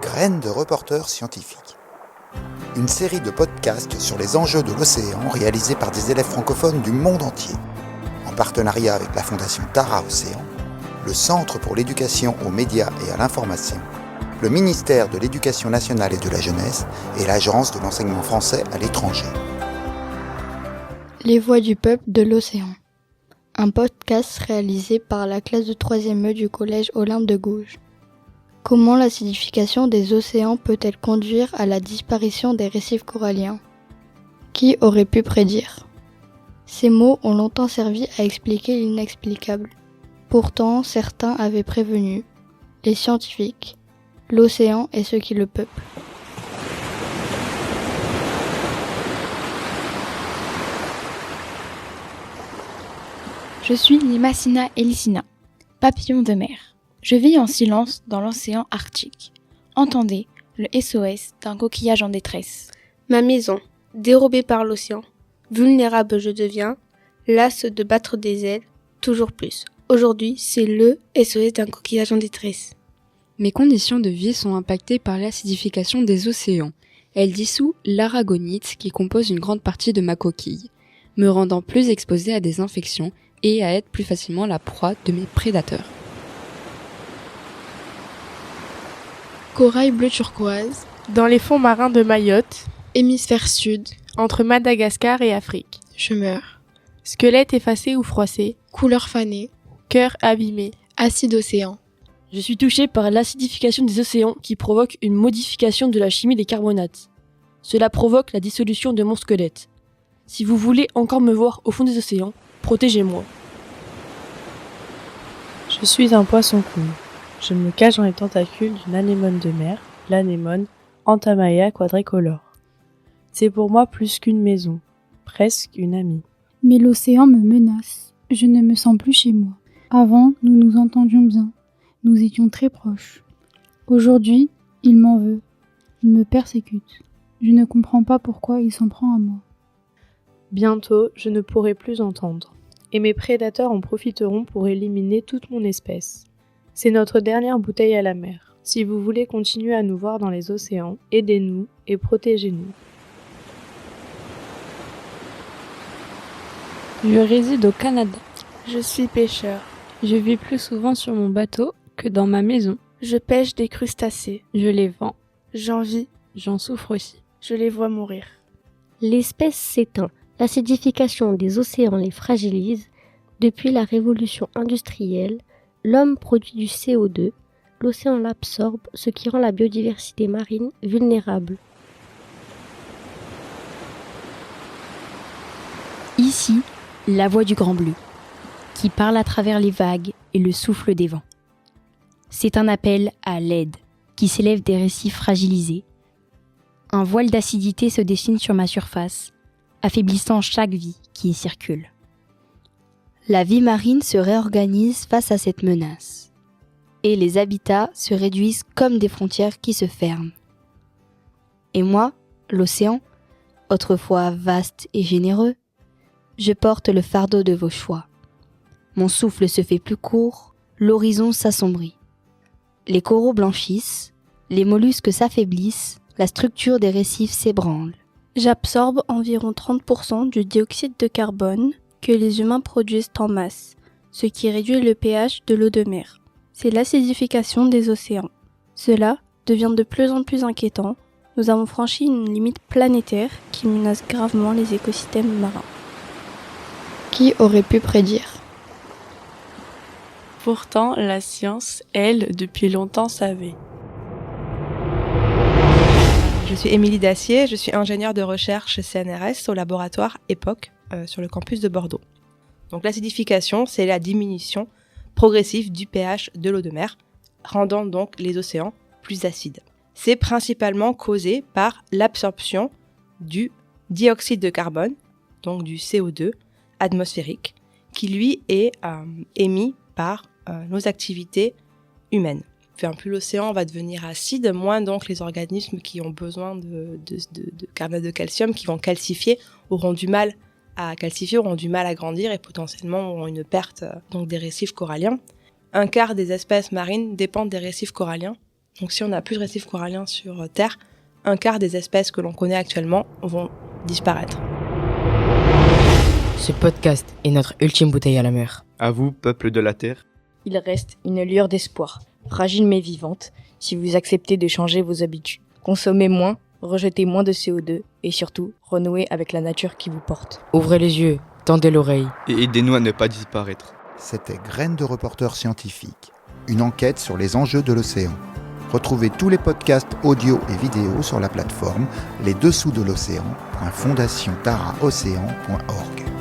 Graines de reporters scientifiques. Une série de podcasts sur les enjeux de l'océan réalisés par des élèves francophones du monde entier, en partenariat avec la Fondation Tara Océan, le Centre pour l'éducation aux médias et à l'information, le ministère de l'Éducation nationale et de la jeunesse et l'Agence de l'enseignement français à l'étranger. Les voix du peuple de l'océan. Un podcast réalisé par la classe de 3e E du collège Olympe de Gouges. Comment l'acidification des océans peut-elle conduire à la disparition des récifs coralliens ? Qui aurait pu prédire ? Ces mots ont longtemps servi à expliquer l'inexplicable. Pourtant, certains avaient prévenu, les scientifiques, l'océan et ceux qui le peuplent. Je suis Limasina Elisina, papillon de mer. Je vis en silence dans l'océan Arctique. Entendez le SOS d'un coquillage en détresse. Ma maison, dérobée par l'océan. Vulnérable je deviens, lasse de battre des ailes, toujours plus. Aujourd'hui, c'est le SOS d'un coquillage en détresse. Mes conditions de vie sont impactées par l'acidification des océans. Elle dissout l'aragonite qui compose une grande partie de ma coquille, me rendant plus exposée à des infections et à être plus facilement la proie de mes prédateurs. Corail bleu turquoise, Dans les fonds marins de Mayotte, hémisphère sud, entre Madagascar et Afrique. je meurs. Squelette effacé ou froissé, Couleur fanée, cœur abîmé. acide océan. Je suis touché par l'acidification des océans qui provoque une modification de la chimie des carbonates. Cela provoque la dissolution de mon squelette. Si vous voulez encore me voir au fond des océans, protégez-moi. Je suis un poisson cool. Je me cache dans les tentacules d'une anémone de mer, l'anémone Antamaya quadricolore. C'est pour moi plus qu'une maison, presque une amie. Mais l'océan me menace. Je ne me sens plus chez moi. Avant, nous nous entendions bien. Nous étions très proches. Aujourd'hui, il m'en veut. Il me persécute. Je ne comprends pas pourquoi il s'en prend à moi. Bientôt, je ne pourrai plus entendre. Et mes prédateurs en profiteront pour éliminer toute mon espèce. C'est notre dernière bouteille à la mer. Si vous voulez continuer à nous voir dans les océans, aidez-nous et protégez-nous. Je réside au Canada. Je suis pêcheur. Je vis plus souvent sur mon bateau que dans ma maison. Je pêche des crustacés. Je les vends. J'en vis. J'en souffre aussi. Je les vois mourir. L'espèce s'éteint. L'acidification des océans les fragilise. Depuis la révolution industrielle, l'homme produit du CO2, l'océan l'absorbe, ce qui rend la biodiversité marine vulnérable. Ici, la voix du grand bleu, qui parle à travers les vagues et le souffle des vents. C'est un appel à l'aide qui s'élève des récifs fragilisés. Un voile d'acidité se dessine sur ma surface, affaiblissant chaque vie qui y circule. La vie marine se réorganise face à cette menace, et les habitats se réduisent comme des frontières qui se ferment. Et moi, l'océan, autrefois vaste et généreux, je porte le fardeau de vos choix. Mon souffle se fait plus court, l'horizon s'assombrit. Les coraux blanchissent, les mollusques s'affaiblissent, la structure des récifs s'ébranle. J'absorbe environ 30% du dioxyde de carbone que les humains produisent en masse, ce qui réduit le pH de l'eau de mer. C'est l'acidification des océans. Cela devient de plus en plus inquiétant. Nous avons franchi une limite planétaire qui menace gravement les écosystèmes marins. Qui aurait pu prédire ? Pourtant, la science, elle, depuis longtemps savait. Je suis Émilie Dacier, je suis ingénieure de recherche CNRS au laboratoire EPOC sur le campus de Bordeaux. Donc l'acidification, c'est la diminution progressive du pH de l'eau de mer, rendant donc les océans plus acides. C'est principalement causé par l'absorption du dioxyde de carbone, donc du CO2 atmosphérique, qui lui est émis par nos activités humaines. Plus l'océan va devenir acide, moins donc les organismes qui ont besoin de carbonate de calcium, qui vont calcifier, auront du mal à calcifier, auront du mal à grandir et potentiellement auront une perte donc des récifs coralliens. Un quart des espèces marines dépendent des récifs coralliens Donc si on n'a plus de récifs coralliens sur Terre, un quart des espèces que l'on connaît actuellement vont disparaître. Ce podcast est notre ultime bouteille à la mer. À vous, peuple de la Terre. Il reste une lueur d'espoir, fragile mais vivante, si vous acceptez de changer vos habitudes. Consommez moins, rejetez moins de CO2 et surtout, renouez avec la nature qui vous porte. Ouvrez les yeux, tendez l'oreille. Et aidez-nous à ne pas disparaître. C'était Graines de reporter scientifique, une enquête sur les enjeux de l'océan. Retrouvez tous les podcasts audio et vidéo sur la plateforme lesdessous de l'océan.fondationtaraocéan.org.